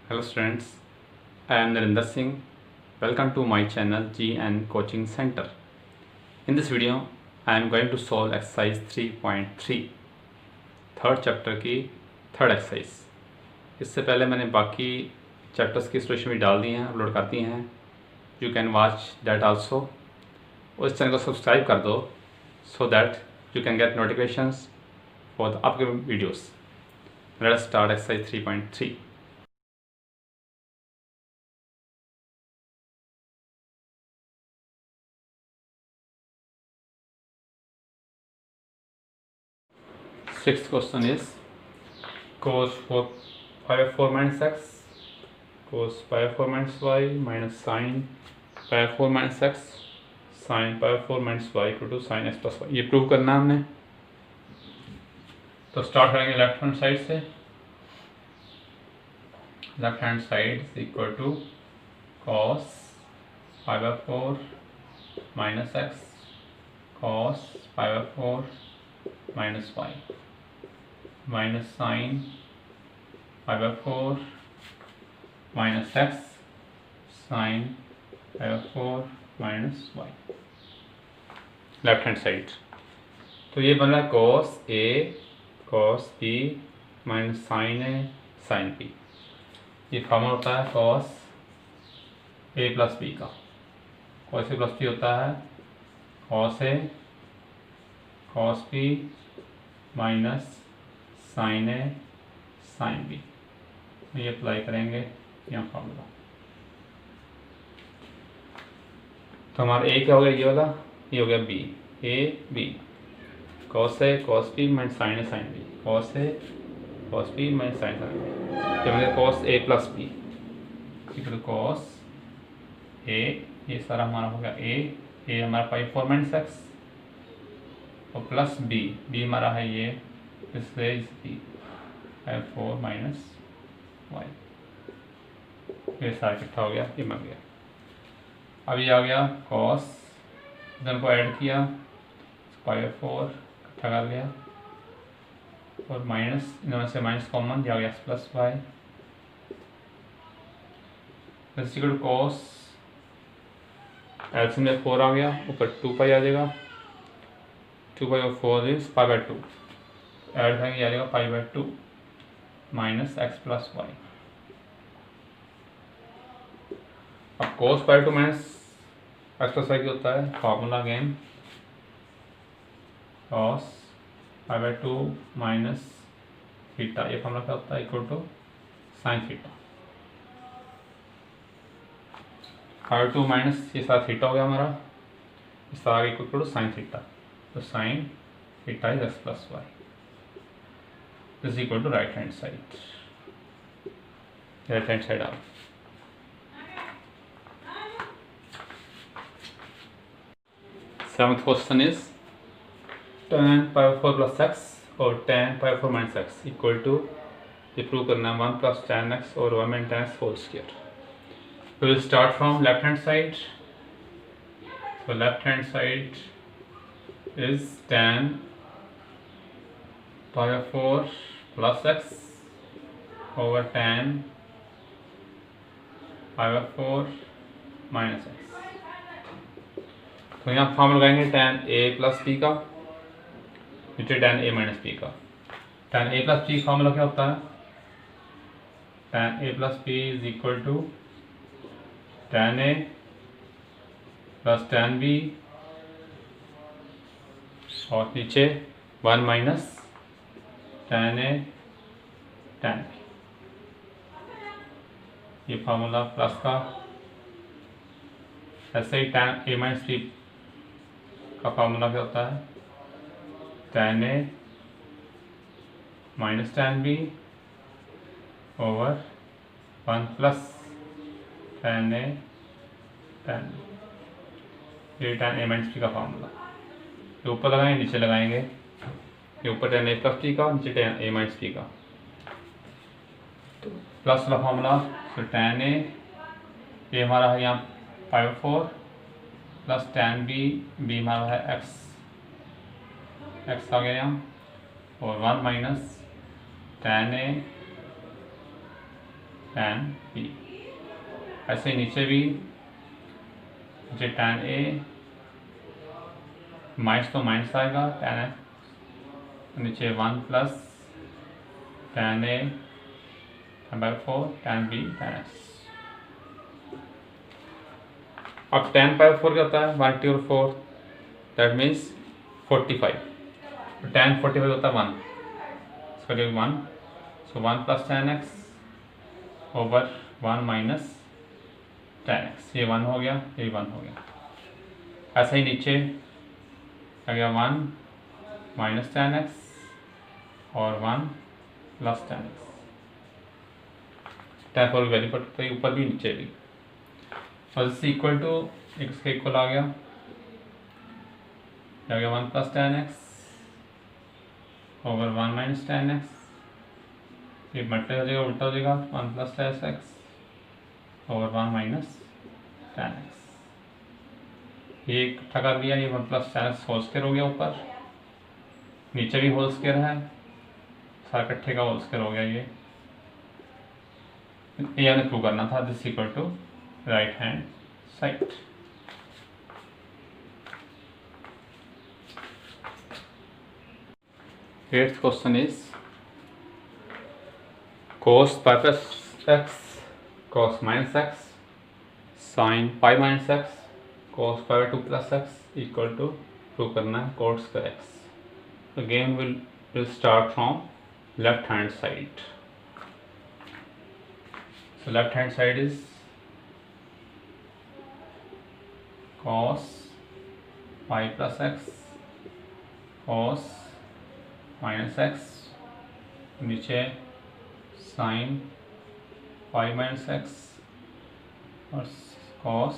Hello students, I am Narinder Singh. Welcome to my channel GN Coaching Center. In this video, I am going to solve exercise 3.3 third chapter की third exercise. इससे पहले मैंने बाकी chapters की solution भी डाल दी हैं, upload कर दी हैं। You can watch that also. और इस चैनल को सब्सक्राइब कर दो so that you can get notifications for the upcoming videos. Late us start exercise 3.3। Sixth question is cos 5 of 4 minus x, cos pi of 4 minus y minus sin pi of 4 minus x, sin pi of 4 minus y equal to sin x plus y। ये prove करना है हमने। तो start करेंगे left hand side से। Left hand side is equal to cos 5 by 4 minus x, cos 5 by 4 minus y minus sin 5 by 4 minus x, sin 5 by 4 minus y। Left hand side तो ये बन रहा है cos a cos b minus sin a sin b। ये formula होता है cos a plus b का। cos a plus b होता है cos a cos b minus sin a sin b। ये अप्लाई करेंगे यहाँ फॉर्मूला। तो हमारा a क्या हो गया, ये वाला, ये हो गया b, a b cos a cos b minus sin a sin b, cos a cos b minus sin sin b। तो हमारे cos a plus b equal cos a, ये सारा हमारा हो गया a हमारा पाई 4 माइनस एक्स और प्लस b हमारा है ये, इसलिए इस b है 4 माइनस वाई। ये सारा इकट्ठा हो गया, ये बन गया। अब ये आ गया cos, इधर को ऐड किया, पाई 4 इकट्ठा कर लिया और माइनस, इनमें से माइनस कॉमन, ये आ गया plus Y equal to cos, एल्सियम में 4 आ गया, ऊपर 2 पाई आ जाएगा, 2 पाई और 4 इज पाई बाई 2, ऐड करेंगे आ जाएगा pi by 2 minus X plus Y. अब cos pi 2 minus X plus Y क्या होता है, formula again cos pi by 2 minus theta, ये फॉर्मूला क्या होता है, equal to sine theta. Pi 2 minus ये सारा थीटा हो गया हमारा, इस सारा इक्वल टू साइन थीटा। तो sine theta is X plus Y is equal to right hand side out। Seventh question is tan pi by 4 plus x और tan pi by 4 minus x equal to, ये prove करना है 1 plus tan x और 1 minus tan x whole square। We will start from left hand side। So left hand side is tan pi by 4 plus x over tan pi by 4 minus x। तो यहाँ formula लगाएंगे tan a plus b का, नीचे tan a minus b का। tan a plus b formula क्या होता है, tan a plus b is equal to tan a plus tan b और नीचे 1 minus tan a tan b। ये फार्मूला प्लस का। ऐसे ही tan a माइनस b का फार्मूला क्या होता है, tan a minus tan b over 1 plus tan a tan b। ये tan a माइनस b का फार्मूला। ये ऊपर लगाएंगे, नीचे लगाएंगे, ये ऊपर tan a प्लस b का, नीचे tan a माइनस b का। तो प्लस वाला फॉर्मूला, तो tan a, ये हमारा है यहाँ पाई 4 प्लस tan b हमारा है x आ गया यहाँ, और 1 minus tan a tan b। ऐसे ही नीचे भी जो tan a माइनस तो माइनस आएगा, tan x नीचे 1 plus tan a by 4 tan b tan x। अब tan पाई 4 क्या होता है, 1/4, दैट मीन्स 45। तो tan 45 होता है 1, इसका लिए 1, सो 1 plus tan x over 1 minus tan x, ये 1 हो गया, ये 1 हो गया। ऐसे ही नीचे आ गया 1 माइनस tan x और 1 प्लस tan x। tan 4 की वैल्यू पड़ती है ऊपर भी नीचे भी, और इससे इक्वल टू x के इक्वल आ गया 1 plus tan x over 1 minus tan x, ये मल्टीप्लाई हो जाएगा, उल्टा हो जाएगा 1 plus tan x over 1 minus tan x। ये इकट्ठा कर दिया, ये 1 plus tan x whole square हो गया, ऊपर नीचे भी होल स्क्वायर है, सारा इकट्ठे का होल स्क्वायर हो गया। ये हमें प्रूव करना था, this equal to right hand side. Eighth question is cos pi plus x cos minus x sin pi minus x cos pi by 2 plus x equal to prove करना है cot square x। The game will start from left hand side. So left hand side is cos pi plus x cos minus x, नीचे sin pi minus x और cos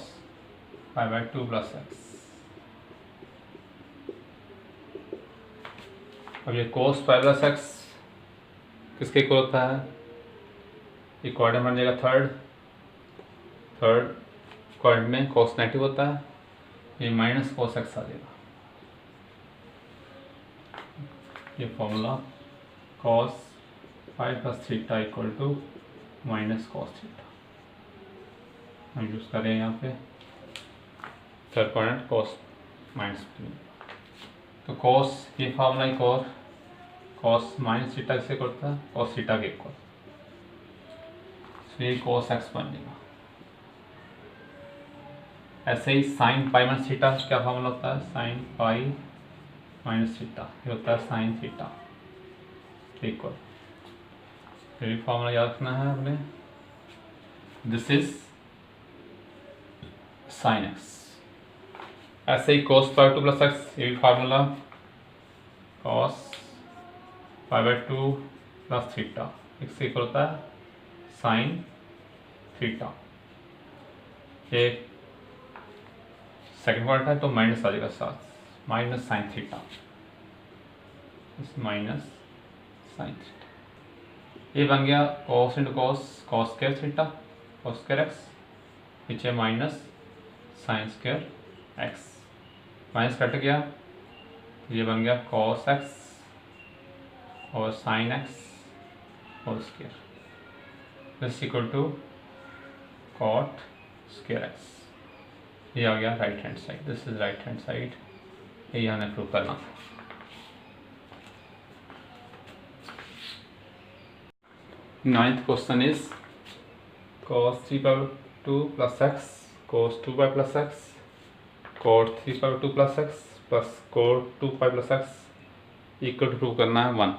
pi by 2 plus x। अब ये cos pi plus x किसके equal होता है, ये quadrant बन जाएगा थर्ड क्वाड्रेंट में cos नेगेटिव होता है, ये माइनस cos x आ जाएगा। ये formula cos pi plus theta equal to minus cos theta हम यूज़ करें यहाँ पे, थर्ड क्वाड्रेंट cos माइनस। तो cos ये फॉर्मूला एक और cos माइनस थीटा किससे करता है, cos थीटा के इक्वल, ये cos x बन जाएगा। ऐसे ही sin पाई माइनस थीटा क्या फॉर्मूला होता है, sin पाई माइनस थीटा, ये होता है sin थीटा इक्वल, ये भी फॉर्मूला याद रखना है आपने, दिस इज sin x। ऐसे ही cos पाई 2 प्लस x, ये भी formula cos pi by 2 plus theta x equal होता है sin थीटा। ये सेकंड क्वाड्रेंट है तो माइनस आ जाएगा साथ, minus sin theta, minus sin theta. ये बन गया cos into cos square theta cos square x, नीचे minus sin square x, minus cut गया, ये बन गया cos x और sin x whole square, this equal to cot square x। ये आ गया right hand side, this is right hand side, ये हमें प्रूव करना था। Ninth question is cos 3 pi 2 plus x cos 2 pi plus x cot 3 pi 2 plus x plus cot 2 pi plus x equal to prove करना है 1।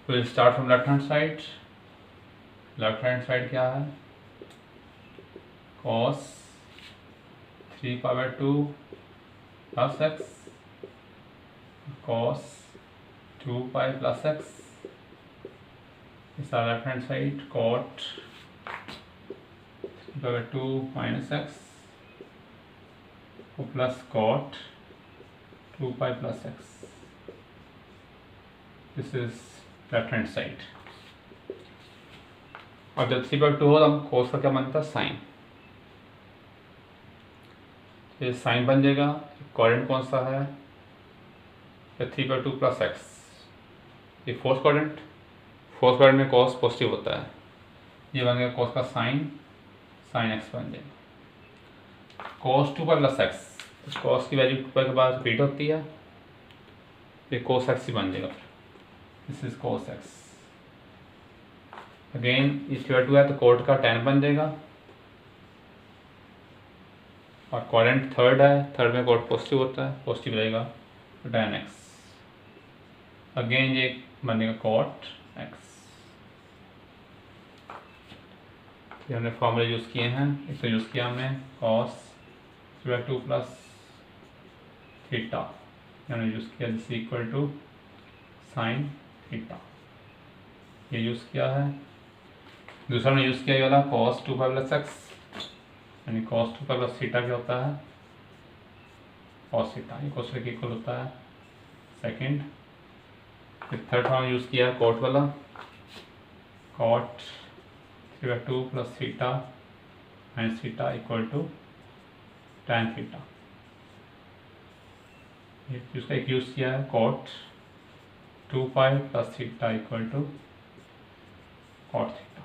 Will start from left hand side, left hand side क्या है, cos 3 pi by 2 plus x cos 2 pi plus x, इस left hand side cot 3 pi by 2 minus x plus cot 2 pi plus x, this is left hand side. और जब 3 by 2 हो तो हम cos का क्या बनता है साइन, ये साइन बन जाएगा, क्वाड्रेंट कौन सा है, 3 बाई 2 प्लस एक्स, ये फोर्थ क्वाड्रेंट में cos पॉजिटिव होता है, ये बन गया कॉस का साइन एक्स बन जाएगा। Cos 2 pi plus x, cos की वैल्यू 2 पाई के बाद रिपीट होती है, ये कॉस एक्स ही बन जाएगा। This is cos x. Again equal to है तो कोट का tan बन जाएगा, और क्वाड्रेंट थर्ड है, थर्ड में कोट पॉजिटिव होता है, पॉजिटिव रहेगा तो tan x। अगेन ये बनेगा cot x। ये हमने फॉर्मूले यूज़ किए हैं, एक तो यूज़ किया हमने cos 2 प्लस थीटा, हमने यूज़ किया this equal to sine theta, ये यूज़ किया है। दूसरा हमने यूज़ किया ये वाला cos 2 पाई प्लस एक्स, यानी cos 2 पाई प्लस थीटा क्या होता है cos थीटा, ये cos के इक्वल होता है सेकंड। फिर थर्ड फॉर्म यूज़ किया है cot वाला, cot 3/2 plus theta minus theta equal to tan theta. इसका एक यूज़ किया है cot 2 pi plus theta equal to cot theta.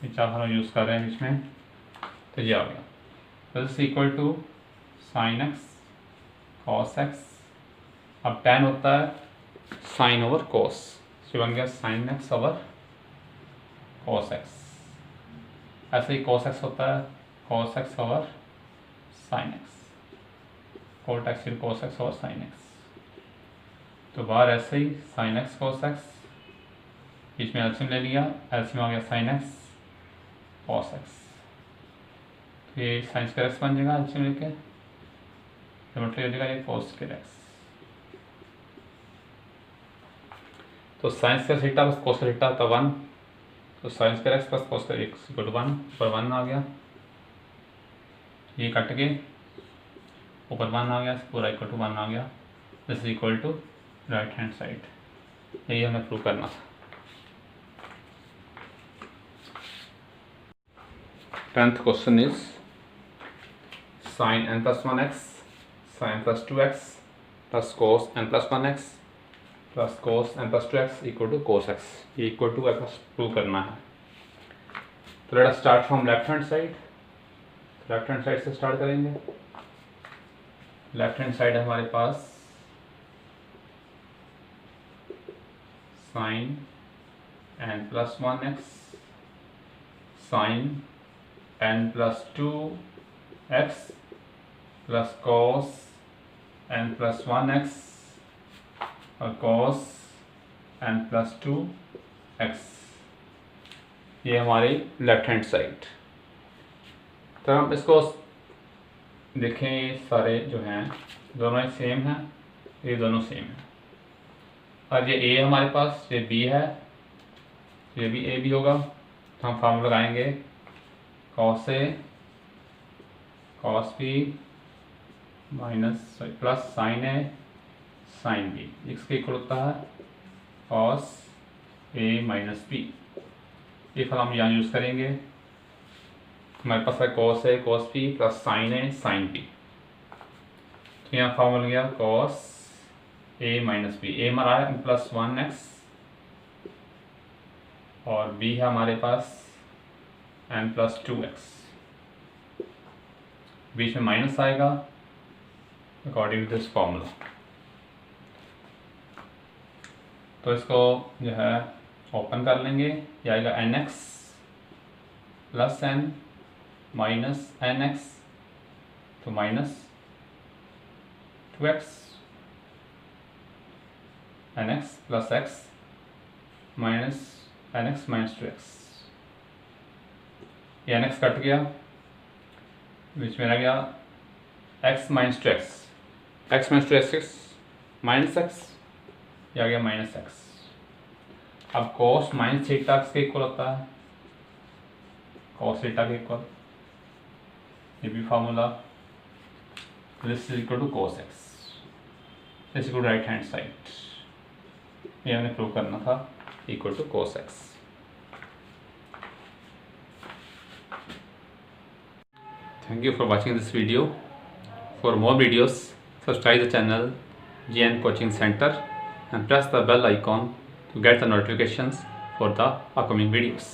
ये चार फॉर्म यूज़ कर रहे हैं इसमें, तो ये आ गया। तो this equal to sine x cos x. अब tan होता है साइन ओवर कॉस, तो बन गया sine x over cos x. ऐसे ही कॉस एक्स होता है cos x over sine x, cot x फिर cos x over sine x. तो बाहर ऐसे ही साइन एक्स कॉस एक्स, बीच में एल्सियम ले लिया, एल्सियम आ गया साइन एक्स कॉस एक्स, तो ये साइन स्क्वायर एक्स बन जाएगा एल्सियम लेके, मतलब हो जाएगा ये कॉस स्क्वायर एक्स। तो sine square theta plus cos square theta था 1, तो sine square x plus cos square x equal to 1, ऊपर 1 आ गया, ये कट के ऊपर 1 आ गया, पूरा इक्वल टू 1 आ गया। This is equal to right hand side, यही हमें प्रूव करना था। 10th question is sin n plus 1x sin plus 2x plus cos n plus 1x plus cos n plus 2x equal to cos x, ये equal to x prove करना है। तो let us start from left hand side, left hand side से start करेंगे। Left hand side हमारे पास sin n plus 1x sin n plus 2x plus cos n plus 1x और cos n plus 2x, ये हमारी left hand side. तो हम इसको देखें, ये सारे जो हैं दोनों एक सेम हैं, ये दोनों सेम हैं, और ये a हमारे पास, ये b है, ये भी a भी होगा। तो हम फार्मूला लगाएंगे cos a cos b minus plus sine a sine b, इसके इक्वल होता है cos a माइनस b। ये फल हम यहाँ यूज़ करेंगे, हमारे पास है cos a cos b plus sine a sine b। तो यहाँ फॉर्मूला मिल गया cos a minus b, a हमारा है प्लस 1x और b है हमारे पास n प्लस 2x, बीच में माइनस आएगा अकॉर्डिंग टू दिस फॉर्मूला। तो इसको जो है ओपन कर लेंगे, ये आएगा nx plus n minus nx, तो minus 2x nx plus x minus nx minus 2x, ये nx कट गया, बीच में रह गया x minus 2x, x minus 2x minus x, ये आ गया माइनस x। अब cos माइनस थीटा के इक्वल होता है cos थीटा के इक्वल, ये भी formula, this is equal to cos x, this equal to right hand side, ये हमने प्रूव करना था equal to cos x। Thank you for watching this video. For more videos, subscribe the channel GN Coaching Center and press the bell icon to get the notifications for the upcoming videos.